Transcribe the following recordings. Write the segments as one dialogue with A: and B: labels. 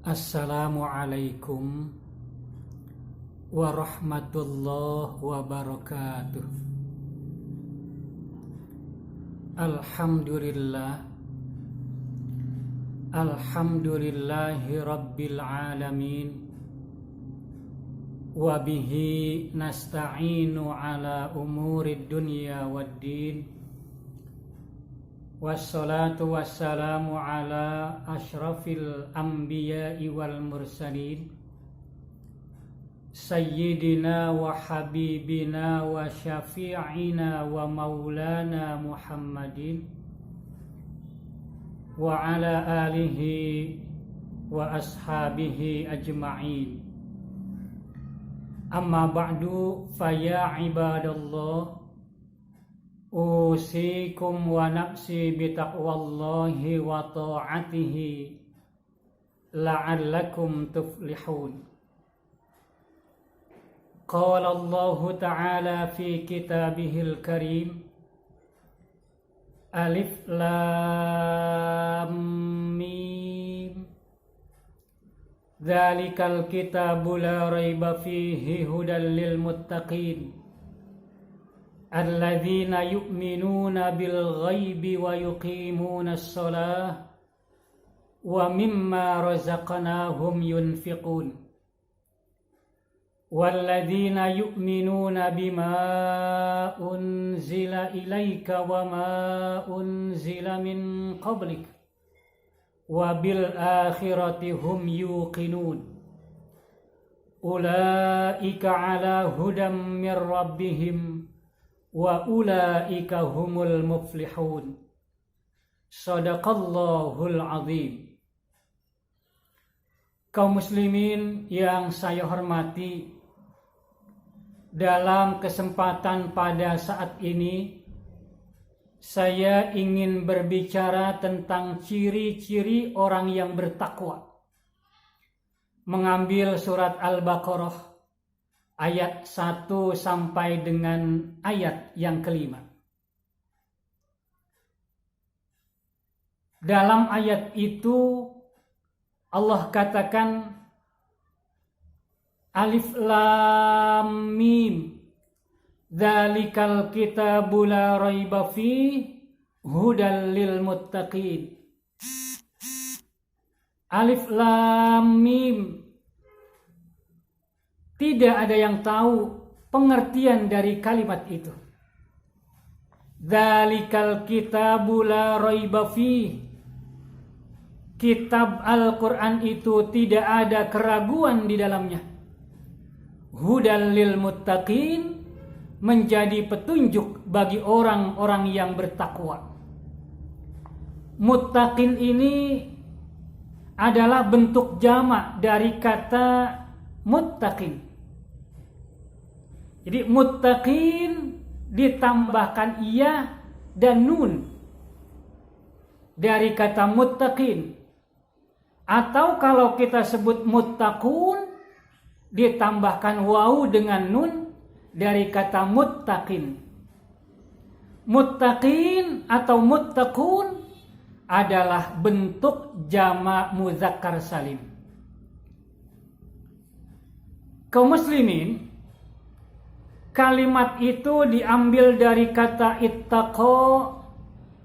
A: Assalamualaikum warahmatullahi wabarakatuh. Alhamdulillahi rabbil alamin. Wabihi nasta'inu ala umurid dunya waddin. Wassalatu wassalamu ala ashrafil anbiya'i wal mursalin Sayyidina wa habibina wa syafi'ina wa maulana Muhammadin wa ala alihi wa ashabihi ajma'in. Amma ba'du, faya ibadallah, usikum wa nafsi bitaqwallahi wa ta'atihi la'allakum tuflihun. Qala Allah ta'ala fi kitabihil karim, Alif Lam Mim, Dzalikal kitabu la raiba fihi hudal lil muttaqin alladzina yu'minuna bil ghaibi wa yuqimuna as-salah wa mimma razaqnahum yunfiqun walladzina yu'minuna bima unzila ilaika wa ma unzila min qablik wa bil akhirati hum yuqinun ulaika ala hudam mir rabbihim wa ulaika humul muflihun. Shadaqallahul azim. Kaum muslimin yang saya hormati, dalam kesempatan pada saat ini saya ingin berbicara tentang ciri-ciri orang yang bertakwa. Mengambil surat Al-Baqarah ayat 1 sampai dengan ayat yang kelima. Dalam ayat itu Allah katakan Alif Lam Mim, Dzalikal kitabu la raiba fihi hudal lil muttaqin. Alif Lam Mim, tidak ada yang tahu pengertian dari kalimat itu. Dzalikal kitabu la raiba fihi, kitab Al-Quran itu tidak ada keraguan di dalamnya. Hudal lil muttaqin, menjadi petunjuk bagi orang-orang yang bertakwa. Muttaqin ini adalah bentuk jamak dari kata muttaqin. Jadi muttaqin ditambahkan iya dan nun dari kata muttaqin. Atau kalau kita sebut muttaqun, ditambahkan wawu dengan nun dari kata muttaqin. Muttaqin atau muttaqun adalah bentuk jamak muzakkar salim. Kaum muslimin, kalimat itu diambil dari kata ittaqa,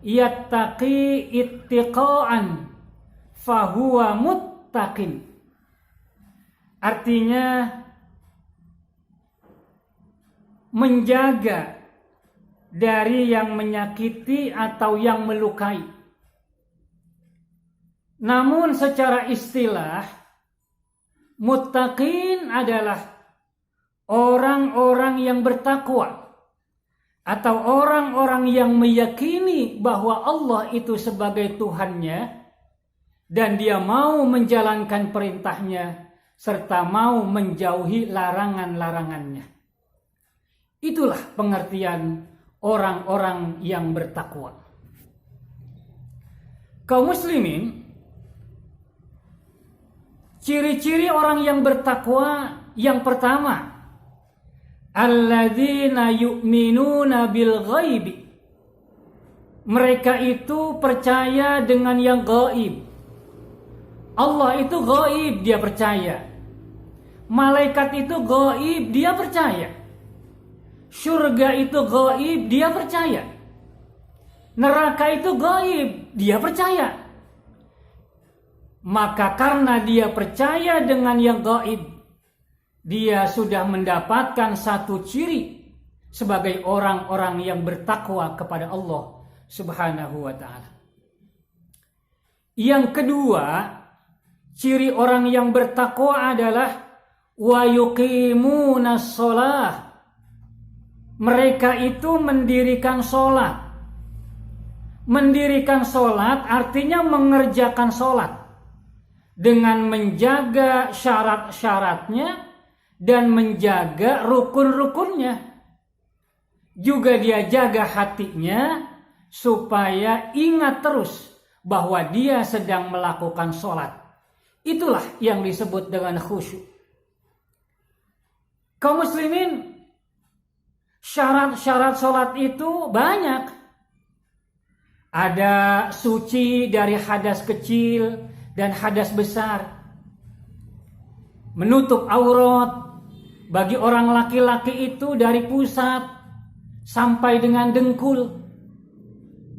A: yattaqi ittiqaan, fahuwa muttaqin. Artinya menjaga dari yang menyakiti atau yang melukai. Namun secara istilah, muttaqin adalah orang-orang yang bertakwa atau orang-orang yang meyakini bahwa Allah itu sebagai Tuhannya dan dia mau menjalankan perintahnya serta mau menjauhi larangan-larangannya. Itulah pengertian orang-orang yang bertakwa. Kaum muslimin, ciri-ciri orang yang bertakwa yang pertama, alladzina yu'minuna bil ghaibi. Mereka itu percaya dengan yang gaib. Allah itu gaib, dia percaya. Malaikat itu gaib, dia percaya. Surga itu gaib, dia percaya. Neraka itu gaib, dia percaya. Maka karena dia percaya dengan yang gaib, dia sudah mendapatkan satu ciri sebagai orang-orang yang bertakwa kepada Allah Subhanahu wa ta'ala. Yang kedua, ciri orang yang bertakwa adalah wa yuqimunas shalah. Mereka itu mendirikan sholat. Mendirikan sholat artinya mengerjakan sholat dengan menjaga syarat-syaratnya dan menjaga rukun-rukunnya. Juga dia jaga hatinya supaya ingat terus bahwa dia sedang melakukan sholat. Itulah yang disebut dengan khusyuk. Kaum muslimin, syarat-syarat sholat itu banyak. Ada suci dari hadas kecil dan hadas besar. Menutup aurat bagi orang laki-laki itu dari pusat sampai dengan dengkul.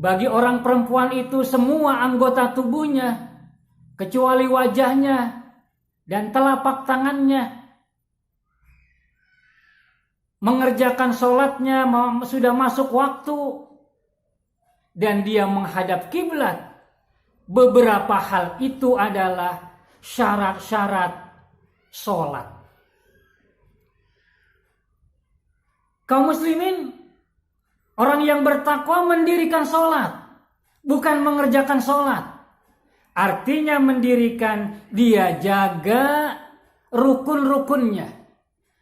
A: Bagi orang perempuan itu semua anggota tubuhnya kecuali wajahnya dan telapak tangannya. Mengerjakan sholatnya sudah masuk waktu dan dia menghadap kiblat. Beberapa hal itu adalah syarat-syarat sholat. Kaum muslimin, orang yang bertakwa mendirikan sholat, bukan mengerjakan sholat. Artinya mendirikan, dia jaga rukun-rukunnya.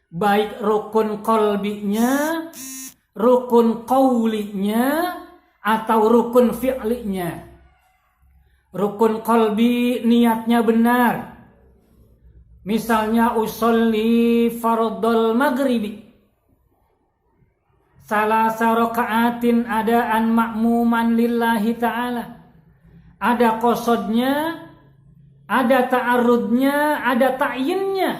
A: Baik rukun qalbinya, rukun qaulinya, atau rukun fi'linya. Rukun qalbi niatnya benar. Misalnya usolli fardhul maghribi salasa raka'atin adaan ma'muman lillahi ta'ala. Ada qasodnya, ada ta'arudnya, ada ta'yinnya.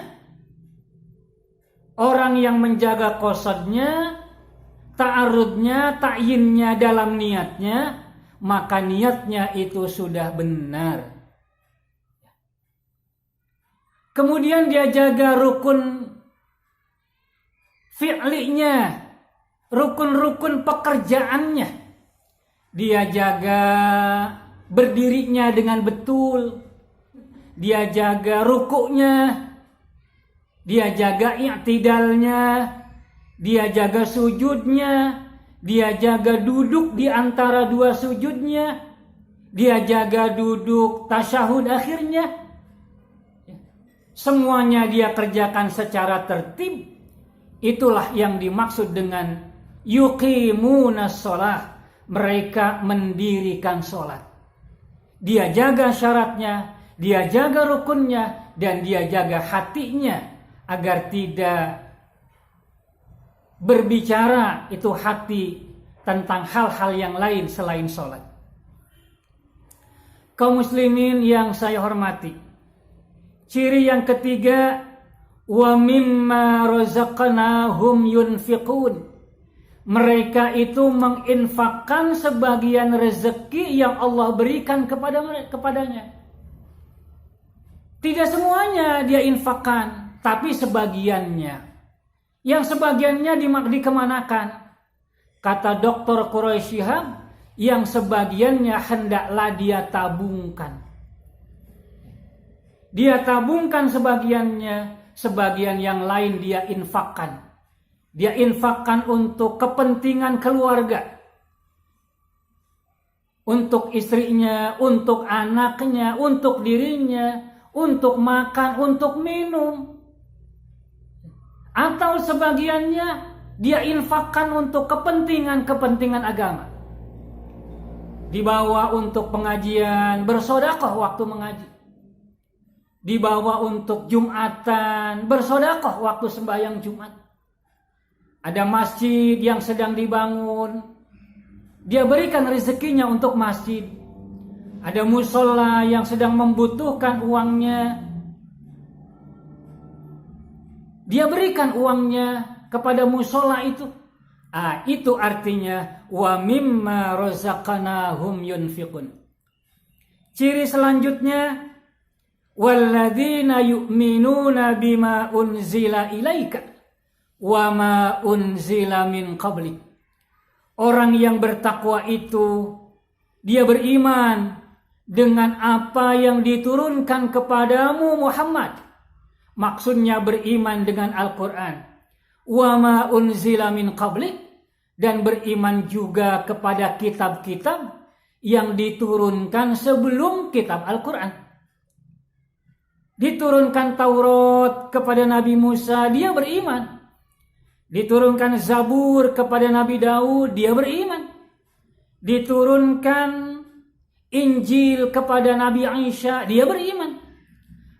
A: Orang yang menjaga qasodnya, ta'arudnya, ta'yinnya dalam niatnya, maka niatnya itu sudah benar. Kemudian dia jaga rukun fi'linya, rukun-rukun pekerjaannya. Dia jaga berdirinya dengan betul. Dia jaga rukuknya. Dia jaga i'tidalnya. Dia jaga sujudnya. Dia jaga duduk di antara dua sujudnya. Dia jaga duduk tasyahud akhirnya. Semuanya dia kerjakan secara tertib. Itulah yang dimaksud dengan yuqimunas shalah. Mereka mendirikan sholat. Dia jaga syaratnya, dia jaga rukunnya, dan dia jaga hatinya agar tidak berbicara itu hati tentang hal-hal yang lain selain sholat. Kaum muslimin yang saya hormati, ciri yang ketiga, wa mimma razaqnahum yunfiqun. Mereka itu menginfakkan sebagian rezeki yang Allah berikan kepadanya. Tidak semuanya dia infakkan, tapi sebagiannya. Yang sebagiannya dikemanakan? Kata Dr. Quraisy Shihab, yang sebagiannya hendaklah dia tabungkan. Dia tabungkan sebagiannya, sebagian yang lain dia infakkan. Dia infakkan untuk kepentingan keluarga. Untuk istrinya, untuk anaknya, untuk dirinya, untuk makan, untuk minum. Atau sebagiannya dia infakkan untuk kepentingan agama. Dibawa untuk pengajian, bersedekah waktu mengaji. Dibawa untuk Jumatan, bersedekah waktu sembahyang Jumat. Ada masjid yang sedang dibangun, dia berikan rezekinya untuk masjid. Ada musola yang sedang membutuhkan uangnya, dia berikan uangnya kepada musola itu. Itu artinya wa mimma razaqnahum yunfiqun. Ciri selanjutnya, walladzina yu'minuna bima unzila ilaika wa ma unzila min qablik. Orang yang bertakwa itu dia beriman dengan apa yang diturunkan kepadamu Muhammad. Maksudnya beriman dengan Al-Quran. Wa ma unzila min qablik, dan beriman juga kepada kitab-kitab yang diturunkan sebelum kitab Al-Quran. Diturunkan Taurat kepada Nabi Musa, dia beriman. Diturunkan Zabur kepada Nabi Daud, dia beriman. Diturunkan Injil kepada Nabi Isa, dia beriman.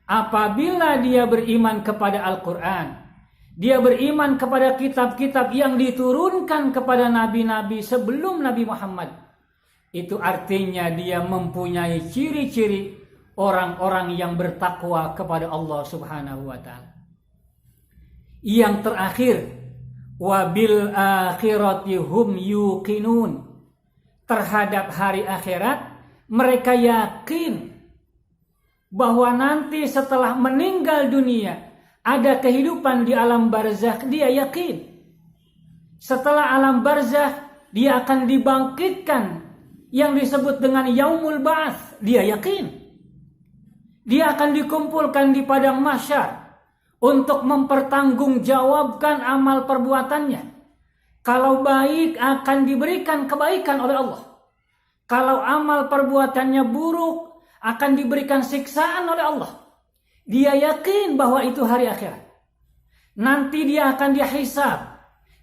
A: Apabila dia beriman kepada Al-Quran, dia beriman kepada kitab-kitab yang diturunkan kepada nabi-nabi sebelum Nabi Muhammad, itu artinya dia mempunyai ciri-ciri orang-orang yang bertakwa kepada Allah Subhanahu wa ta'ala. Yang terakhir, wabil akhirati hum yuqinun. Terhadap hari akhirat mereka yakin bahwa nanti setelah meninggal dunia ada kehidupan di alam barzakh. Dia yakin setelah alam barzakh dia akan dibangkitkan, yang disebut dengan yaumul ba'ats. Dia yakin dia akan dikumpulkan di padang mahsyar untuk mempertanggungjawabkan amal perbuatannya. Kalau baik akan diberikan kebaikan oleh Allah, kalau amal perbuatannya buruk akan diberikan siksaan oleh Allah. Dia yakin bahwa itu hari akhirat. Nanti dia akan dihisab,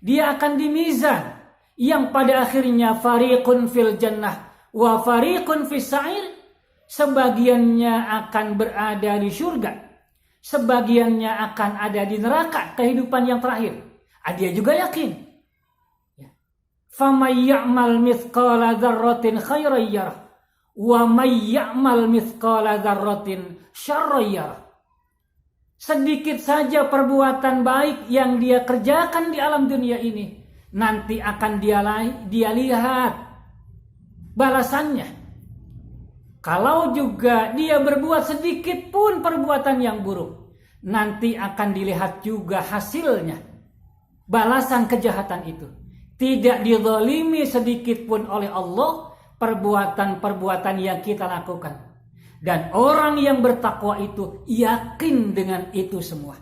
A: dia akan dimizan, yang pada akhirnya fariqun fil jannah wa fariqun fis sa'ir. Sebagiannya akan berada di surga, sebagiannya akan ada di neraka, kehidupan yang terakhir. Dia juga yakin. Faman ya'mal mithqala dzarratin khairan yarah wa may ya'mal mithqala dzarratin syarran yarah. Sedikit saja perbuatan baik yang dia kerjakan di alam dunia ini, nanti akan dia lihat balasannya. Kalau juga dia berbuat sedikit pun perbuatan yang buruk, nanti akan dilihat juga hasilnya, balasan kejahatan itu. Tidak dizalimi sedikit pun oleh Allah perbuatan-perbuatan yang kita lakukan. Dan orang yang bertakwa itu yakin dengan itu semua.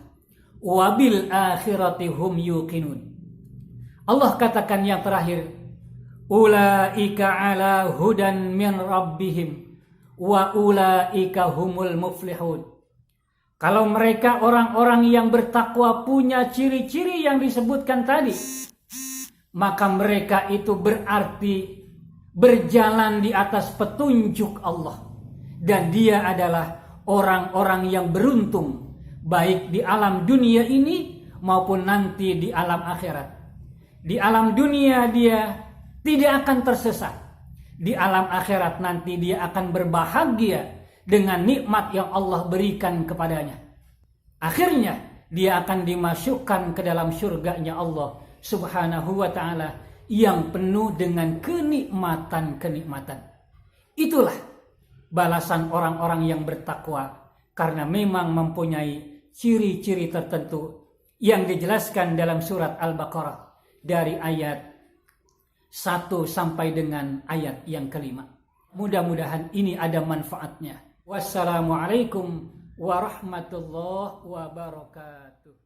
A: Wabil akhirati hum yuqinun. Allah katakan yang terakhir, ulaika ala hudan min rabbihim wa ulaika humul muflihun. Kalau mereka orang-orang yang bertakwa punya ciri-ciri yang disebutkan tadi, maka mereka itu berarti berjalan di atas petunjuk Allah. Dan dia adalah orang-orang yang beruntung, baik di alam dunia ini maupun nanti di alam akhirat. Di alam dunia dia tidak akan tersesat. Di alam akhirat nanti dia akan berbahagia dengan nikmat yang Allah berikan kepadanya. Akhirnya dia akan dimasukkan ke dalam surganya Allah Subhanahu wa ta'ala yang penuh dengan kenikmatan-kenikmatan. Itulah balasan orang-orang yang bertakwa, karena memang mempunyai ciri-ciri tertentu yang dijelaskan dalam surat Al-Baqarah dari ayat 1 sampai dengan ayat yang kelima. Mudah-mudahan ini ada manfaatnya. Wassalamualaikum warahmatullahi wabarakatuh.